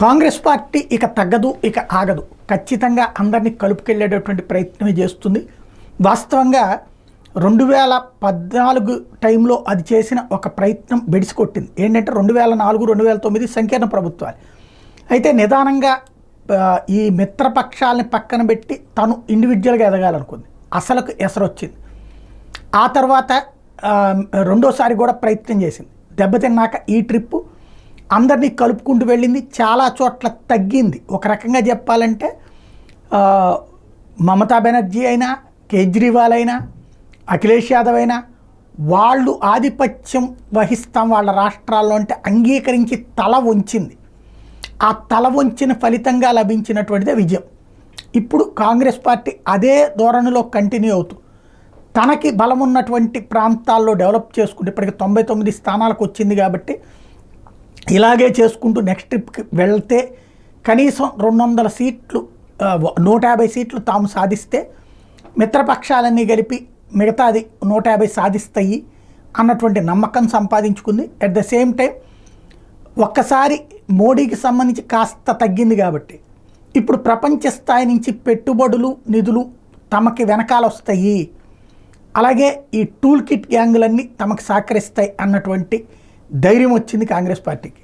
Congress party ఇక తగ్గదు, ఇక ఆగదు. ఖచ్చితంగా అందరినీ కలుపుకెళ్ళేటటువంటి ప్రయత్నమే చేస్తుంది. వాస్తవంగా 2014 టైంలో అది చేసిన ఒక ప్రయత్నం బెడిసికొట్టింది. ఏంటంటే 2004, 2009 సంకీర్ణ ప్రభుత్వాలు. అయితే నిదానంగా ఈ మిత్రపక్షాలని పక్కన పెట్టి తను ఇండివిజువల్గా ఎదగాలనుకుంది. అసలుకు ఎసరొచ్చింది. ఆ తర్వాత రెండోసారి కూడా ప్రయత్నం చేసింది. దెబ్బతిన్నాక ఈ ట్రిప్పు అందరినీ కలుపుకుంటూ వెళ్ళింది. చాలా చోట్ల తగ్గింది. ఒక రకంగా చెప్పాలంటే మమతా బెనర్జీ అయినా, కేజ్రీవాల్ అయినా, అఖిలేష్ యాదవ్ అయినా వాళ్ళు ఆధిపత్యం వహిస్తాం వాళ్ళ రాష్ట్రాల్లో అంటే అంగీకరించి తల వంచింది. ఆ తల వంచిన ఫలితంగా లభించినటువంటిదే విజయం. ఇప్పుడు కాంగ్రెస్ పార్టీ అదే ధోరణిలో కంటిన్యూ అవుతూ తనకి బలం ఉన్నటువంటి ప్రాంతాల్లో డెవలప్ చేసుకుంటే ఇప్పటికి 99 స్థానాలకు వచ్చింది. కాబట్టి ఇలాగే చేసుకుంటూ నెక్స్ట్ ట్రిప్కి వెళ్తే కనీసం 200 సీట్లు 150 సీట్లు తాము సాధిస్తే మిత్రపక్షాలన్నీ కలిపి మిగతాది 150 సాధిస్తాయి అన్నటువంటి నమ్మకం సంపాదించుకుంది. అట్ ద సేమ్ టైం ఒక్కసారి మోడీకి సంబంధించి కాస్త తగ్గింది కాబట్టి ఇప్పుడు ప్రపంచ స్థాయి నుంచి పెట్టుబడులు, నిధులు తమకి వెనకాల వస్తాయి, అలాగే ఈ టూల్ కిట్ గ్యాంగులన్నీ తమకు సహకరిస్తాయి అన్నటువంటి ధైర్యం వచ్చింది కాంగ్రెస్ పార్టీకి.